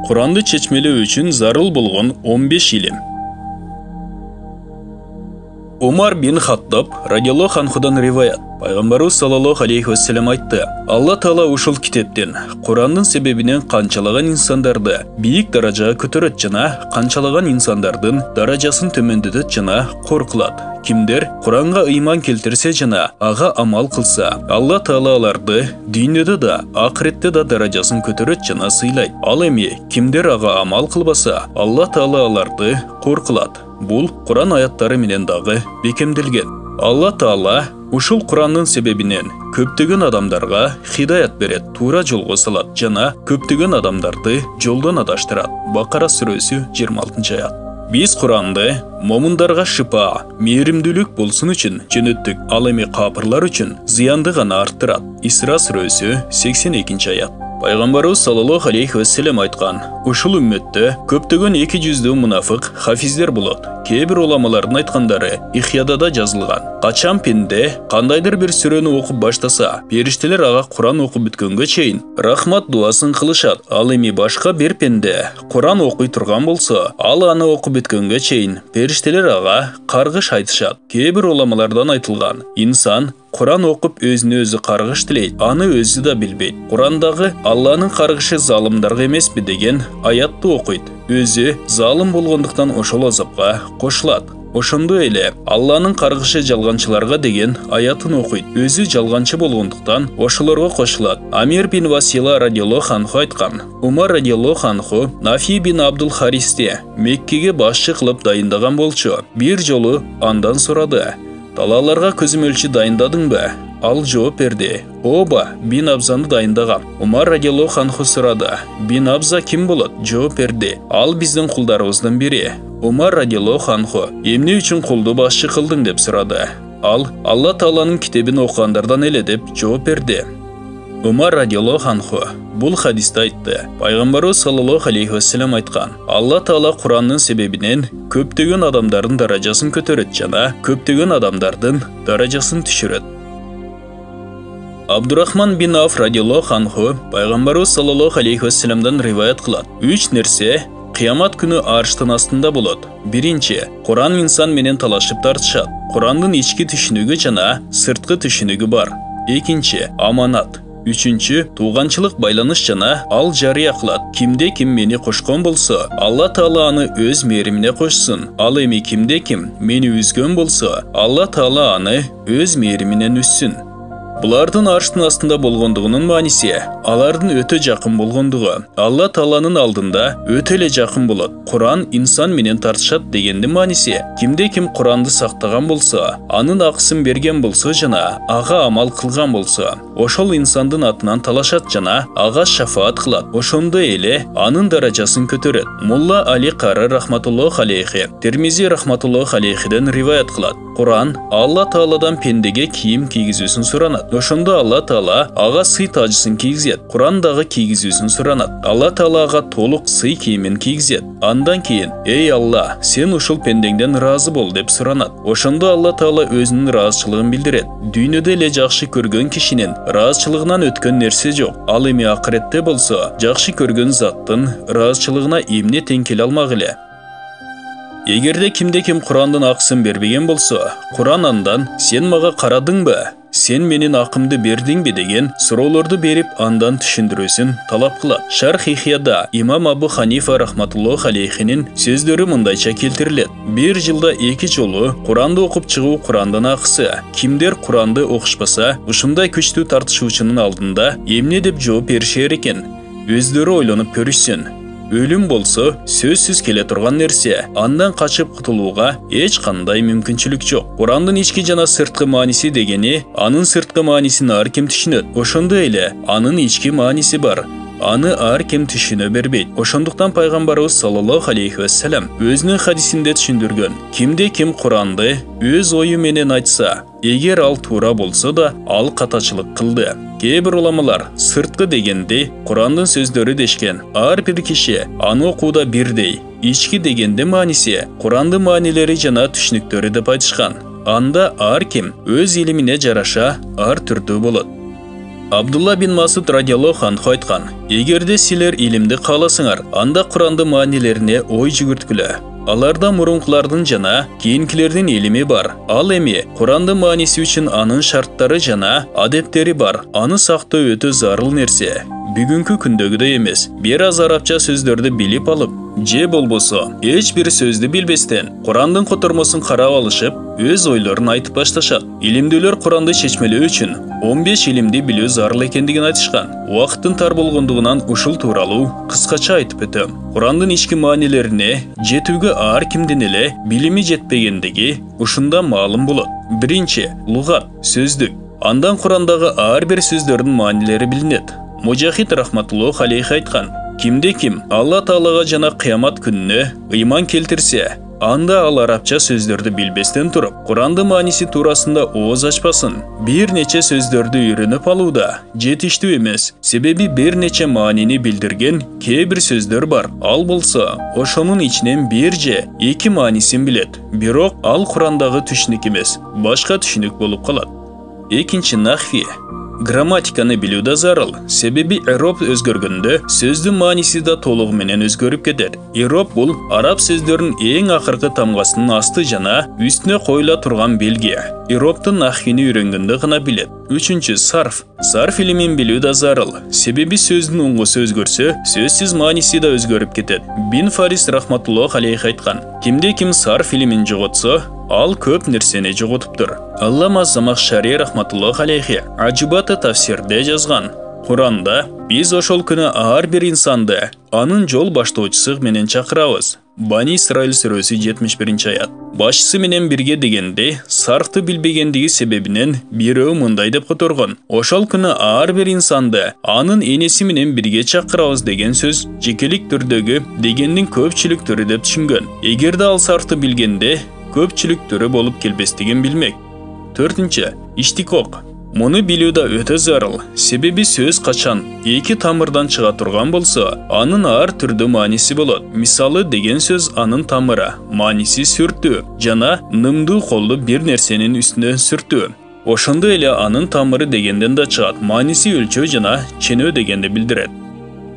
Куранды чечмелөө үчүн зарыл болгон 15 илим. Умар бин Хаттаб радиаллаху анхудан риваят. Пайгамбарыбыз саллаллаху алейхи вассалам айтты: Алла Таала ушул китептен Курандын себебинен канчалаган инсандарды бийик даражага көтөрөт жана канчалаган инсандардын даражасын төмөндөтөт жана коркулат. Кимдер Куранга ыйман келтирсе жана ага амал кылса, Алла Таала аларды дүйнөдө да, акыретте да даражасын көтөрөт жана сыйлайт. Ал эми кимдер ага амал кылбаса, Алла Таала аларды коркулат. Бул Куран аяттары менен дагы бекемделген. Алла Таала ушул Курандын себебинен көптөгөн адамдарга хидаят берет, туура жолго салат жана көптөгөн адамдарды жолдон адаштырат. Бакара сүрөсү 26 аят. Биз Куранды момундарга шипа, мээримдүүлүк болсун үчүн жөнөттүк, ал эми капырлар үчүн зыянды гана арттырат. Исра сүрөсү 82 аят. Пайгамбарыбыз саллаллаху алейхи вассалам айткан: ушул үммөттө көптөгөн 200 мунафык хафиздер болот. Кээ бир уламалардын айткандары Ихьядада жазылган. Качан пенде кандайдыр бир сүрөнү окуп баштаса, периштелер ага Куран окуп бүткөнгө чейин рахмат дуасын кылышат. Ал эми башка бир пенде Куран окуй турган болсо, ал аны окуп бүткөнгө чейин периштелер ага каргыш айтышат. Кээ бир уламалардан айтылган: инсан Куран окуп өзүнө өзү каргыш тилейт, аны өзү да билбейт. Курандагы Алланын каргышы залымдарга эмеспи деген аятты окуйт. Өзү залым болгондуктан ошол азапка кошулат. Ошондой эле Алланын каргышы жалганчыларга деген аятын окуйт. Өзү жалганчы болгондуктан ошолорго кошулат. Амир бин Васила радиаллаху анху айткан: Умар радиаллаху анху Нафи бин Абдул Харисти Меккеге башчы кылып дайындаган болчу. Бир жолу андан сурады: талааларга көзөмөлчү дайындадыңбы? Ал жооп берди: Оба, бин Абзаны дайындагам. Умар радиаллаху анху сурады: бин Абза ким болот? Жооп берди: ал биздин кулдарыбыздын бири. Умар радиаллаху анху: эмне үчүн кулду башчы кылдың деп сурады. Ал: Алла Тааланын китебин окугандардан эле деп жооп берди. Умар радиаллаху анху бул хадисте айтты: Пайгамбарыбыз саллаллаху алейхи вассалам айткан: Алла Таала Курандын себебинен көптөгөн адамдардын даражасын көтөрөт жана көптөгөн адамдардын даражасын түшүрөт. Абдурахман бин Аф радиаллаху анху Пайгамбарыбыз саллаллаху алейхи вассаламдан риваят кылат: 3 нерсе кыямат күнү арштын астында болот. Биринчи, Куран инсан менен талашып тартышат. Курандын ички түшүнүгү жана сырткы түшүнүгү бар. Экинчи, аманат. Үчүнчү, тууганчылык байланыш жана ал жарыя кылат. Кимде ким мени кошкон болсо, Алла Таала аны өз мээримине кошсун. Ал эми кимде ким мени үзгөн болсо, Алла Таала аны өз мээриминен үзсүн. Булардын арштын астында болгондугунун мааниси алардын өтө жакын болгондугу. Алла Тааланын алдында өтө эле жакын болот. Куран инсан менен тартышат дегендин мааниси кимде ким Куранды сактаган болсо, анын акысын берген болсо жана ага амал кылган болсо, ошол инсандын атынан талашат жана ага шафаат кылат. Ошондой эле анын даражасын көтөрөт. Мулла Али Кары рахматуллаху алейхи Термизи рахматуллаху алейхиден риваят кылат: Куран Алла Тааладан пендеге кийим кийгизүүсүн суранат. Ошондо Алла Таала ага сый тажысын кийгизет. Куран дагы кийгизүүсүн суранат. Алла Таала ага толук сый кийимин кийгизет. Андан кийин: эй Алла, сен ушул пендеңден ыраазы бол деп суранат. Ошондо Алла Таала өзүнүн ыраазычылыгын билдирет. Дүйнөдө эле жакшы көргөн кишинин ыраазычылыгынан өткөн нерсе жок. Ал эми акыретте болсо, жакшы көргөн заттын ыраазычылыгына эмне тең келе алмак эле? Эгерде кимде ким Курандын акысын бербеген болсо, Куран андан: сен мага карадыңбы? Сен менин акымды бердиңби деген суроолорду берип, андан түшүндүрүүсүн талап кылат. Шарх Ихьяда имам Абу Ханифа рахматуллаху алейхинин сөздөрү мындайча келтирилет: бир жылда 2 жолу Куранды окуп чыгуу Курандын акысы. Кимдер Куранды окушпаса, ушундай күчтүү тартышуучунун алдында эмне деп жооп беришер экен? Өздөрү ойлонуп көрүшсүн. Өлүм болсо сөзсүз келе турган нерсе, андан качып кутулууга эч кандай мүмкүнчүлүк жок. Курандын ички жана сырткы мааниси дегени, анын сырткы маанисин ар ким түшүнөт. Ошондой эле анын ички мааниси бар. Аны ар ким түшүнө бербейт. Ошондуктан Пайгамбарыбыз саллаллаху алейхи вассалам өзүнүн хадисинде түшүндүргөн: кимде ким Куранды өз ою менен айтса, эгер ал туура болсо да, ал катачылык кылды. Кээ бир уламалар сырткы дегенди Курандын сөздөрү дешкен. Ар бир киши аны окууда бирдей. Ички дегенде мааниси Курандын маанилери жана түшүнүктөрү деп айтышкан. Анда ар ким өз илимине жараша ар түрдүү болот. Абдулла бин Масуд радиаллаху анху айткан: "Эгерде силер илимди кааласаңар, анда Куранды маанилерине ой жүгүрткүлө. Аларда мурункулардын жана кийинкилердин илими бар. Ал эми Куранды мааниси үчүн анын шарттары жана адептери бар. Аны сактоо өтө зарыл нерсе. Бүгүнкү күндөгүдөй эмес. Бир аз арабча сөздөрдү билип алып, же болбосо эч бир сөздү билбестен Курандын котормосун карап алышып, өз ойлорун айтып башташат. Илимдүүлөр Куранды чечмелөө үчүн 15 илимди билүү зарыл экендигин айтышкан. Убакыттын тар болгондугунан ушул тууралуу кыскача айтып өтөм. Курандын ички маанилерине жетүүгө ар кимдин эле билими жетпегендиги ушунда маалым болот. Биринчи, лугат, сөздүк. Андан Курандагы ар бир сөздөрдүн маанилери билинет. Мужахид рахматуллаху алейхи айткан: "Кимде ким Алла Таалага жана кыямат күнүнө ыйман келтирсе, анда ал арабча сөздөрдү билбестен туруп, Куранды мааниси туурасында ооз ачпасын. Бир нече сөздөрдү үйрөнүп алууда жетиштүү эмес, себеби бир нече маанини билдирген кээ бир сөздөр бар. Ал болсо, ошонун ичинен бир же эки маанисин билет. Бирок ал Курандагы түшүнүк эмес, башка түшүнүк болуп калат." Экинчи, нахви. Грамматиканы билүү да зарыл, себеби ироп өзгөргөндө сөздүн мааниси да толугу менен өзгөрүп кетет. Ироп бул араб сөздөрүнүн эң акыркы тамгасынын асты жана үстүнө коюла турган белги. Ироптун нахвини үйрөнгөндө гана билет. Үчүнчү, сарф. Сарф илимин билүү да зарыл, себеби сөздүн уңгусу өзгөрсө, сөзсүз мааниси да өзгөрүп кетет. Бин Фарис рахматуллаху алейхи айткан: "Кимде ким сарф илимин жоготсо, ал көп нерсени жоготуптур." Аллама Замахшари рахматуллаху алейхи Аджубата тафсирде жазган: "Куранда биз ошол күнү ар бир инсанды анын жол баштоочусу менен чакырабыз." Бани Исраил сүрөсү 71-аят. Башчысы менен бирге дегенде, сарфты билбегендиги себебинен бирөө мындай деп которгон: "Ошол күнү ар бир инсанды анын энеси менен бирге чакырабыз" деген сөз жекелик түрдөгү дегендин көпчүлүк түрү деп түшүнгөн. Эгерде ал сарфты билгенде, көпчүлүк түрү болуп келбестигин билмек. Төртүнчү, иштикок. Муну билүү да өтө зарыл, себеби сөз качан эки тамырдан чыга турган болсо, анын ар түрдүү мааниси болот. Мисалы деген сөз анын тамыры, мааниси сүртүү жана нымдуу колду бир нерсенин үстүнө сүртүү. Ошондой эле анын тамыры дегенден да чыгат, мааниси өлчөө жана ченөө дегенди билдирет.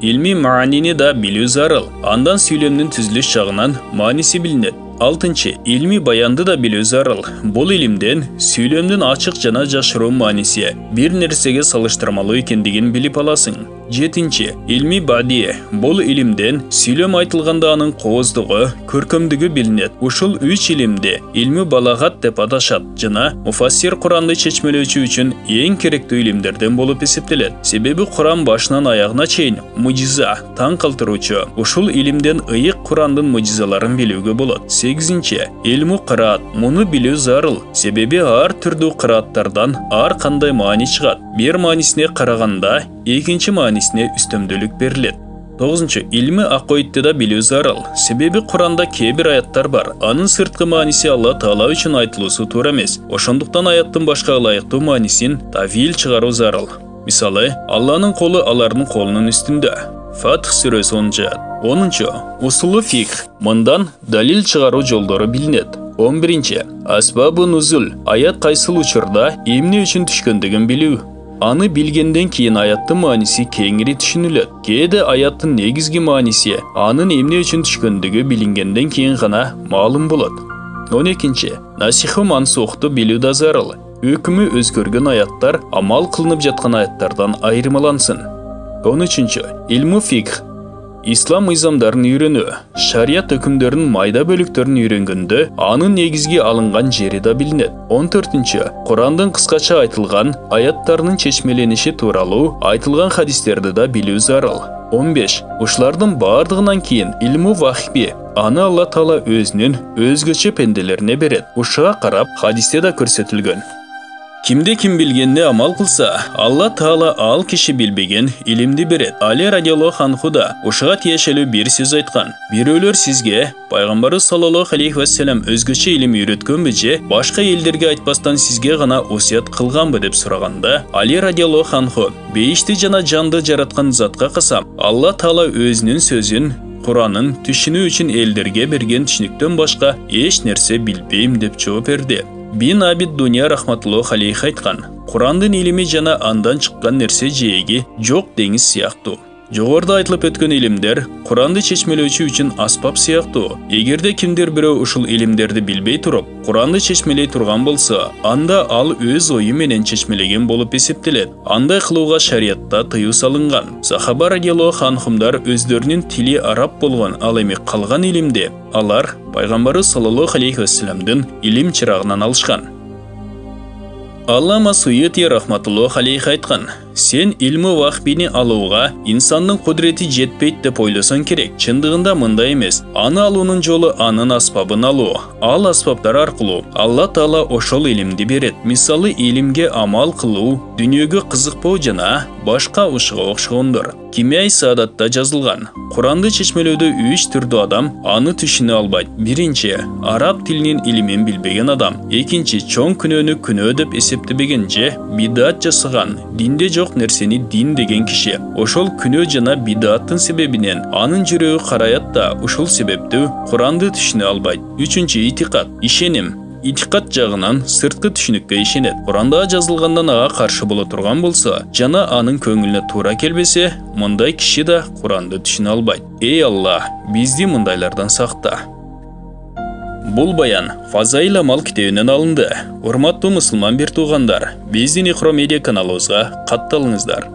Илми маанини да билүү зарыл, андан сүйлөмдүн түзүлүш жагынан мааниси билинет. Алтынчы, илми баянды да билүү зарыл. Бул илимден сүйлөмдүн ачык жана жашыруу мааниси бир нерсеге салыштырмалуу экендигин билип аласың. Жетинчи, илми бадие. Бул илимден сүйлөм айтылганда анын кооздугу, көркөмдүгү билинет. Ушул 3 илимди илми балагат деп аташат жана муфассир Куранды чечмелөөчү үчүн эң керектүү илимдерден болуп эсептелет. Себеби Куран башынан аягына чейин мужиза, таң калтыруучу. Ушул илимден ыйык Курандын мужизаларын билүүгө болот. 8-нчи, илму кыраат. Муну билүү зарыл, себеби ар түрдүү кырааттардан ар кандай маани чыгат. Бир маанисине караганда экинчи маанисине үстөмдүүлүк берилет. 9-нчы, илми акоидти да билүү зарыл, себеби Куранда кээ бир аяттар бар. Анын сырткы мааниси Алла Таала үчүн айтылуусу туура эмес. Ошондуктан аяттын башка ылайыктуу маанисин тавил чыгаруу зарыл. Мисалы, Алланын колу алардын колунун үстүндө. Фатх сүрөсү 10-аят. 10-нчы, усулу фикх. Мындан далил чыгаруу жолдору билинет. 11-нчи, асбабу нузул. Аят кайсыл учурда эмне үчүн түшкөндүгүн билүү. Аны билгенден кийин аяттын мааниси кеңири түшүнүлөт. Кээде аяттын негизги мааниси анын эмне үчүн түшкөндүгү билингенден кийин гана маалым болот. 12-нчи, насиху мансухту билүү да зарыл. Өкүмү өзгөргөн аяттар амал кылынып жаткан аяттардан айырмалансын. 13-нчи, илму фикх. Ислам мыйзамдарын үйрөнүү. Шарият өкүмдөрүнүн майда бөлүктөрүн үйрөнгөндө анын негизги алынган жери да билинет. 14-нчи, Курандын кыскача айтылган аяттарынын чечмелениши тууралуу айтылган хадистерди да билүү зарыл. 15. Ушулардын бардыгынан кийин илму вахби. Аны Алла Таала өзүнүн өзгөчө пенделерине берет. Ушуга карап хадисте да көрсөтүлгөн. Кимде ким билгенне амал кылса, Алла Таала ал киши билбеген илимди берет. Али радиаллаху анху да ушуга тиешелүү бир сөз айткан. Бирөөлөр сизге пайгамбарыбыз саллаллаху алейхи ва саллям өзгөчө илим үйрөткөнбү же башка элдерге айтпастан сизге гана осуят кылганбы деп сураганда, Али радиаллаху анху бейишти жана жанды жараткан затка касам, Алла Таала өзүнүн сөзүн Куранын түшүнүү үчүн элдерге берген түшүнүктөн башка эч нерсе билбейм деп жооп берди. Бин Абид Дуния рахматуллах алейхи айткан: Курандын илими жана андан чыккан нерсе жээги жок деңиз сыяктуу. Жогоруда айтылып өткөн илимдер Куранды чечмелөөчү үчүн аспап сыяктуу. Эгерде кимдир бирөө ушул илимдерди билбей туруп, Куранды чечмелей турган болсо, анда ал өз ою менен чечмелеген болуп эсептелет. Андай кылууга шариятта тыюу салынган. Сахаба радиаллаху анхумдар өздөрүнүн тили араб болгон, ал эми калган илимди алар пайгамбарыбыз саллаллаху алейхи вассаламдын илим чырагынан алышкан. Аллама Суйути рахматуллах алейхи айткан: Сен илми вахбини алууга инсандын кудрети жетпейт деп ойлосоң керек. Чындыгында мындай эмес. Аны алуунун жолу анын аспабын алуу. Ал аспаптар аркылуу Алла Таала ошол илимди берет. Мисалы, илимге амал кылуу, дүйнөгө кызыкпоо жана башка ушуга окшогондор. Кимия Саадатта жазылган: Куранды чечмелөөдө 3 түрдүү адам аны түшүнө албайт. Биринчи, араб тилинин илимин билбеген адам. Экинчи, чоң күнөөнү күнөө деп эсептебеген же бидат жасаган, динде жок нерсени дин деген киши. Ошол күнөө жана бидаттын себебинен анын жүрөгү караят да ушул себептүү Куранды түшүнө албайт. Үчүнчү, итикат, ишеним. Итикат жагынан сырткы түшүнүккө ишенет. Куранда жазылгандан ага каршы боло турган болсо жана анын көңүлүнө туура келбесе, мындай киши да Куранды түшүнө албайт. Эй Алла, бизди мындайлардан сакта. Бул баян Фазаил Амал китебинен алынды. Урматтуу мусулман бир туугандар, биздин Ихро медиа каналыбызга катталыңыздар.